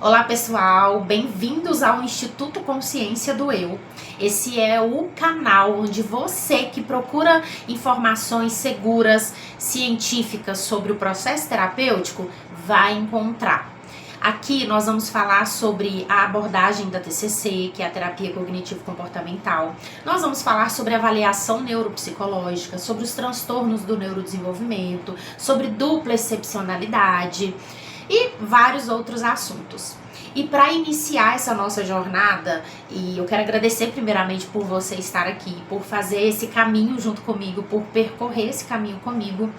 Olá pessoal, bem-vindos ao Instituto Consciência do Eu. Esse é o canal onde você que procura informações seguras, científicas sobre o processo terapêutico vai encontrar. Aqui nós vamos falar sobre a abordagem da TCC, que é a terapia cognitivo-comportamental. Nós vamos falar sobre avaliação neuropsicológica, sobre os transtornos do neurodesenvolvimento, sobre dupla excepcionalidade e vários outros assuntos. E para iniciar essa nossa jornada, e eu quero agradecer primeiramente por você estar aqui, por fazer esse caminho junto comigo, por percorrer esse caminho comigo.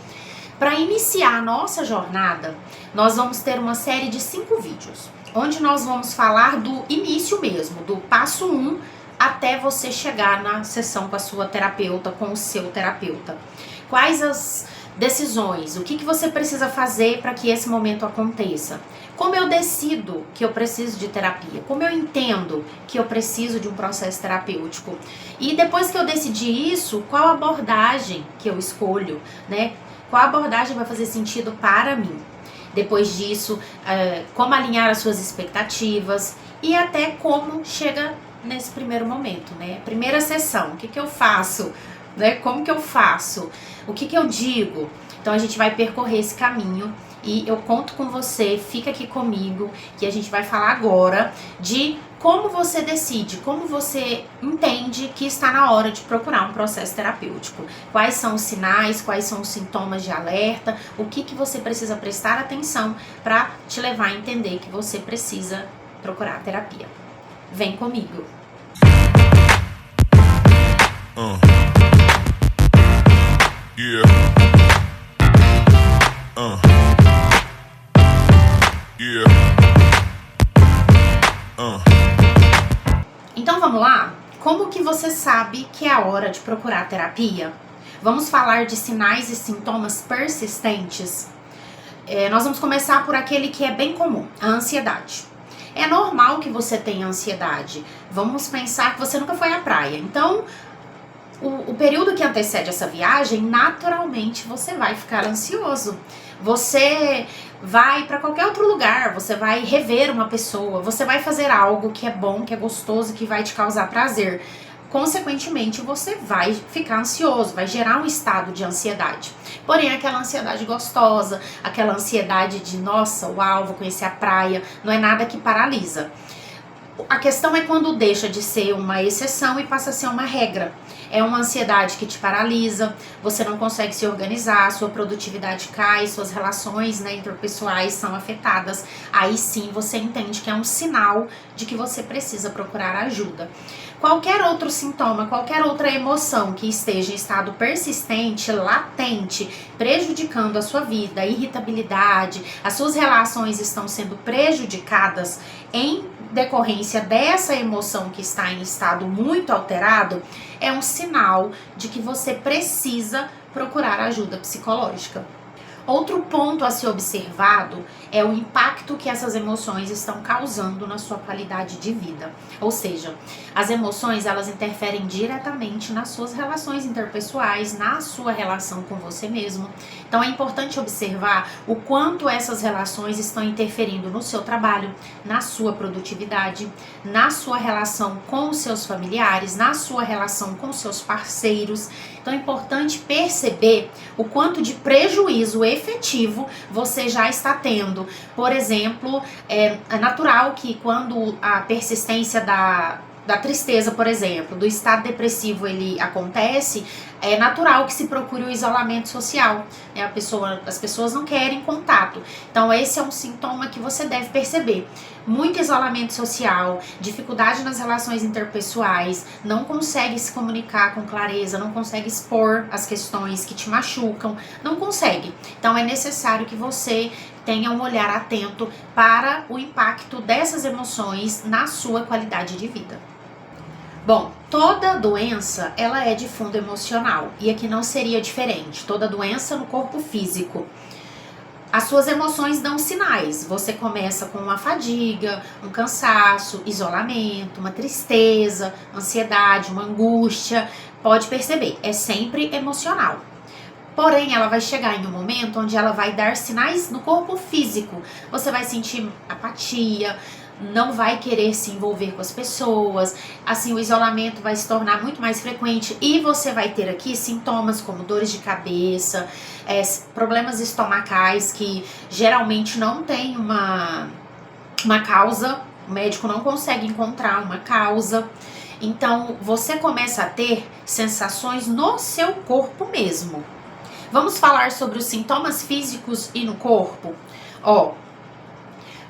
Para iniciar a nossa jornada, nós vamos ter uma série de 5 vídeos, onde nós vamos falar do início mesmo, do passo 1 até você chegar na sessão com a sua terapeuta, com o seu terapeuta. Quais as decisões, o que você precisa fazer para que esse momento aconteça? Como eu decido que eu preciso de terapia? Como eu entendo que eu preciso de um processo terapêutico? E depois que eu decidi isso, qual abordagem que eu escolho, né? Qual abordagem vai fazer sentido para mim? Depois disso, como alinhar as suas expectativas e até como chega nesse primeiro momento, né? Primeira sessão, o que eu faço? Né? Como que eu faço? O que eu digo? Então a gente vai percorrer esse caminho e eu conto com você, fica aqui comigo, que a gente vai falar agora de como você decide, como você entende que está na hora de procurar um processo terapêutico. Quais são os sinais, quais são os sintomas de alerta, o que você precisa prestar atenção para te levar a entender que você precisa procurar terapia. Vem comigo! Yeah. Yeah. Então vamos lá? Como que você sabe que é a hora de procurar terapia? Vamos falar de sinais e sintomas persistentes. Nós vamos começar por aquele que é bem comum, a ansiedade. É normal que você tenha ansiedade. Vamos pensar que você nunca foi à praia. Então, o período que antecede essa viagem, naturalmente você vai ficar ansioso. Você vai para qualquer outro lugar, você vai rever uma pessoa, você vai fazer algo que é bom, que é gostoso, que vai te causar prazer. Consequentemente, você vai ficar ansioso, vai gerar um estado de ansiedade. Porém, aquela ansiedade gostosa, aquela ansiedade de, nossa, uau, vou conhecer a praia, não é nada que paralisa. A questão é quando deixa de ser uma exceção e passa a ser uma regra. É uma ansiedade que te paralisa, você não consegue se organizar, sua produtividade cai, suas relações, né, interpessoais são afetadas. Aí sim você entende que é um sinal de que você precisa procurar ajuda. Qualquer outro sintoma, qualquer outra emoção que esteja em estado persistente, latente, prejudicando a sua vida, a irritabilidade, as suas relações estão sendo prejudicadas em decorrência dessa emoção que está em estado muito alterado, é um sinal de que você precisa procurar ajuda psicológica. Outro ponto a ser observado é o impacto que essas emoções estão causando na sua qualidade de vida. Ou seja, as emoções, elas interferem diretamente nas suas relações interpessoais, na sua relação com você mesmo. Então é importante observar o quanto essas relações estão interferindo no seu trabalho, na sua produtividade, na sua relação com os seus familiares, na sua relação com os seus parceiros. Então é importante perceber o quanto de prejuízo efetivo você já está tendo. Por exemplo, é natural que quando a persistência da tristeza, por exemplo, do estado depressivo ele acontece, é natural que se procure o isolamento social, né? As pessoas não querem contato. Então esse é um sintoma que você deve perceber. Muito isolamento social, dificuldade nas relações interpessoais, não consegue se comunicar com clareza, não consegue expor as questões que te machucam, não consegue. Então é necessário que você tenha um olhar atento para o impacto dessas emoções na sua qualidade de vida. Bom, toda doença, ela é de fundo emocional, e aqui não seria diferente, toda doença no corpo físico. As suas emoções dão sinais, você começa com uma fadiga, um cansaço, isolamento, uma tristeza, ansiedade, uma angústia, pode perceber, é sempre emocional. Porém, ela vai chegar em um momento onde ela vai dar sinais no corpo físico. Você vai sentir apatia, não vai querer se envolver com as pessoas, assim, o isolamento vai se tornar muito mais frequente e você vai ter aqui sintomas como dores de cabeça, problemas estomacais que geralmente não tem uma causa, o médico não consegue encontrar uma causa. Então, você começa a ter sensações no seu corpo mesmo. Vamos falar sobre os sintomas físicos e no corpo?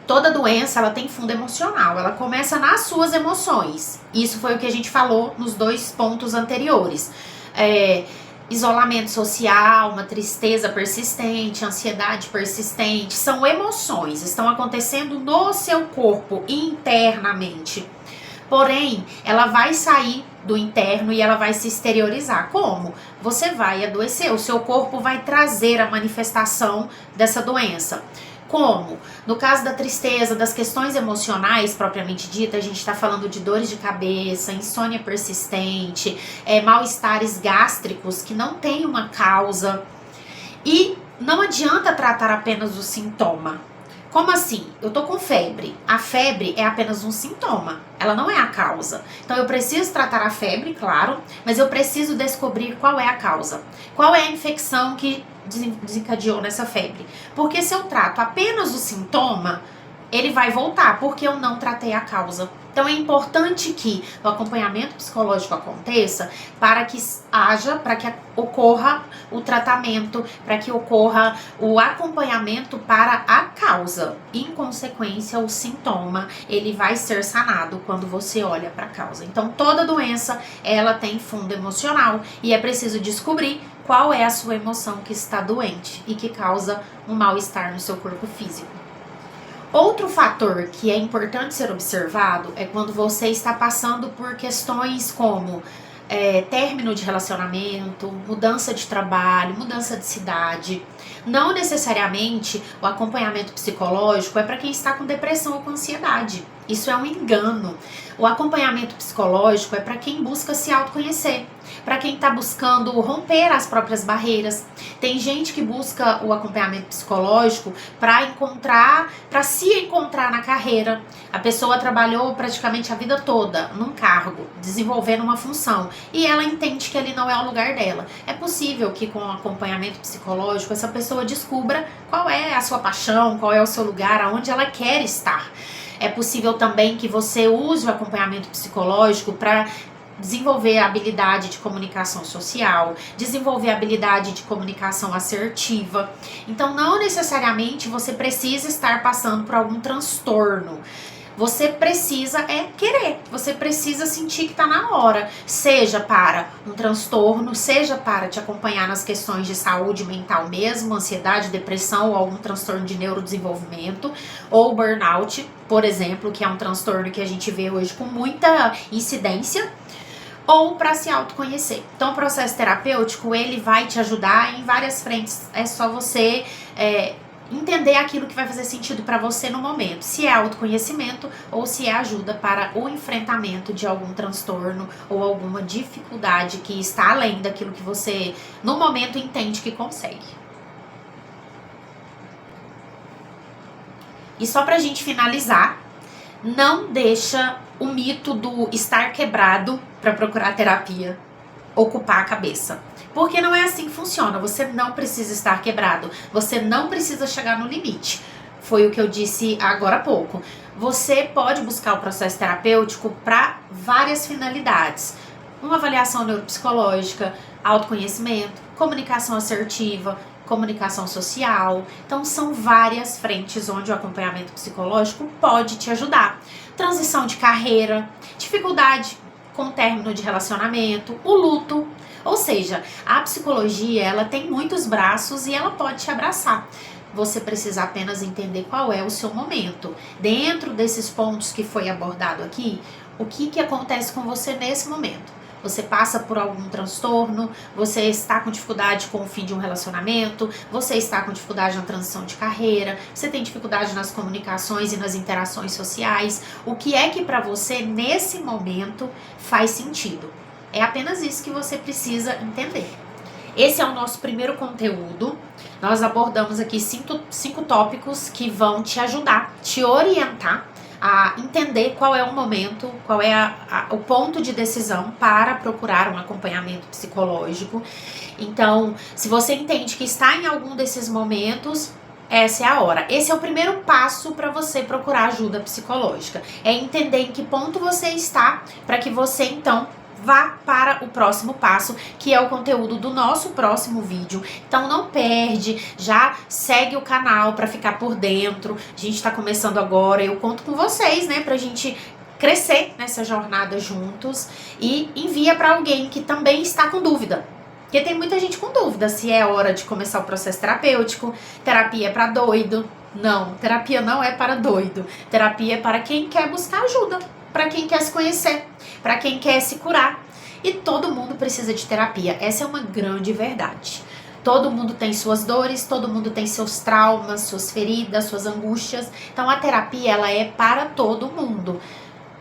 Toda doença, ela tem fundo emocional, ela começa nas suas emoções. Isso foi o que a gente falou nos 2 pontos anteriores. Isolamento social, uma tristeza persistente, ansiedade persistente, são emoções, estão acontecendo no seu corpo, internamente. Porém, ela vai sair do interno e ela vai se exteriorizar. Como? Você vai adoecer, o seu corpo vai trazer a manifestação dessa doença. Como? No caso da tristeza, das questões emocionais propriamente dita, a gente está falando de dores de cabeça, insônia persistente, mal-estares gástricos que não tem uma causa. E não adianta tratar apenas o sintoma. Como assim? Eu tô com febre. A febre é apenas um sintoma, ela não é a causa. Então eu preciso tratar a febre, claro, mas eu preciso descobrir qual é a causa. Qual é a infecção que desencadeou nessa febre? Porque se eu trato apenas o sintoma, ele vai voltar, porque eu não tratei a causa. Então é importante que o acompanhamento psicológico aconteça para que ocorra o tratamento, para que ocorra o acompanhamento para a causa. Em consequência, o sintoma, ele vai ser sanado quando você olha para a causa. Então toda doença, ela tem fundo emocional e é preciso descobrir qual é a sua emoção que está doente e que causa um mal-estar no seu corpo físico. Outro fator que é importante ser observado é quando você está passando por questões como término de relacionamento, mudança de trabalho, mudança de cidade. Não necessariamente o acompanhamento psicológico é para quem está com depressão ou com ansiedade. Isso é um engano. O acompanhamento psicológico é para quem busca se autoconhecer, para quem está buscando romper as próprias barreiras. Tem gente que busca o acompanhamento psicológico para se encontrar na carreira. A pessoa trabalhou praticamente a vida toda num cargo, desenvolvendo uma função, e ela entende que ali não é o lugar dela. É possível que com o acompanhamento psicológico essa pessoa descubra qual é a sua paixão, qual é o seu lugar, aonde ela quer estar. É possível também que você use o acompanhamento psicológico para desenvolver a habilidade de comunicação social, desenvolver a habilidade de comunicação assertiva. Então, não necessariamente você precisa estar passando por algum transtorno. Você precisa querer, você precisa sentir que está na hora, seja para um transtorno, seja para te acompanhar nas questões de saúde mental mesmo, ansiedade, depressão ou algum transtorno de neurodesenvolvimento, ou burnout, por exemplo, que é um transtorno que a gente vê hoje com muita incidência, ou para se autoconhecer. Então o processo terapêutico, ele vai te ajudar em várias frentes, é só você entender aquilo que vai fazer sentido para você no momento, se é autoconhecimento ou se é ajuda para o enfrentamento de algum transtorno ou alguma dificuldade que está além daquilo que você no momento entende que consegue. E só pra gente finalizar, não deixa o mito do estar quebrado para procurar terapia ocupar a cabeça. Porque não é assim que funciona. Você não precisa estar quebrado. Você não precisa chegar no limite. Foi o que eu disse agora há pouco. Você pode buscar o processo terapêutico para várias finalidades. Uma avaliação neuropsicológica, autoconhecimento, comunicação assertiva, comunicação social. Então são várias frentes onde o acompanhamento psicológico pode te ajudar. Transição de carreira, dificuldade com o término de relacionamento, o luto. Ou seja, a psicologia, ela tem muitos braços e ela pode te abraçar. Você precisa apenas entender qual é o seu momento. Dentro desses pontos que foi abordado aqui, o que acontece com você nesse momento? Você passa por algum transtorno, você está com dificuldade com o fim de um relacionamento, você está com dificuldade na transição de carreira, você tem dificuldade nas comunicações e nas interações sociais. O que é que para você nesse momento faz sentido? É apenas isso que você precisa entender. Esse é o nosso primeiro conteúdo. Nós abordamos aqui cinco tópicos que vão te ajudar, te orientar a entender qual é o momento, qual é o ponto de decisão para procurar um acompanhamento psicológico. Então, se você entende que está em algum desses momentos, essa é a hora. Esse é o primeiro passo para você procurar ajuda psicológica. É entender em que ponto você está para que você, então, vá para o próximo passo, que é o conteúdo do nosso próximo vídeo. Então não perde, já segue o canal para ficar por dentro. A gente tá começando agora, eu conto com vocês, né, pra gente crescer nessa jornada juntos, e envia para alguém que também está com dúvida. Porque tem muita gente com dúvida se é hora de começar o processo terapêutico. Terapia é para doido. Não, terapia não é para doido. Terapia é para quem quer buscar ajuda, para quem quer se conhecer, para quem quer se curar. E todo mundo precisa de terapia. Essa é uma grande verdade. Todo mundo tem suas dores, todo mundo tem seus traumas, suas feridas, suas angústias. Então a terapia, ela é para todo mundo.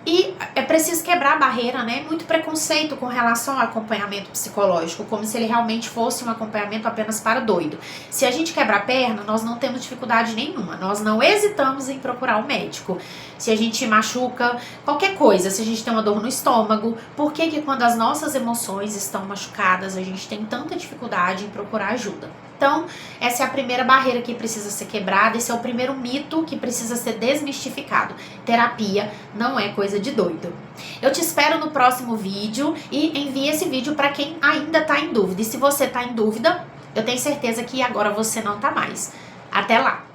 E é preciso quebrar a barreira, né? Muito preconceito com relação ao acompanhamento psicológico, como se ele realmente fosse um acompanhamento apenas para doido. Se a gente quebra a perna, nós não temos dificuldade nenhuma, nós não hesitamos em procurar um médico. Se a gente machuca qualquer coisa, se a gente tem uma dor no estômago, por que quando as nossas emoções estão machucadas, a gente tem tanta dificuldade em procurar ajuda? Então, essa é a primeira barreira que precisa ser quebrada, esse é o primeiro mito que precisa ser desmistificado. Terapia não é coisa de doido. Eu te espero no próximo vídeo e envie esse vídeo para quem ainda está em dúvida. E se você está em dúvida, eu tenho certeza que agora você não está mais. Até lá!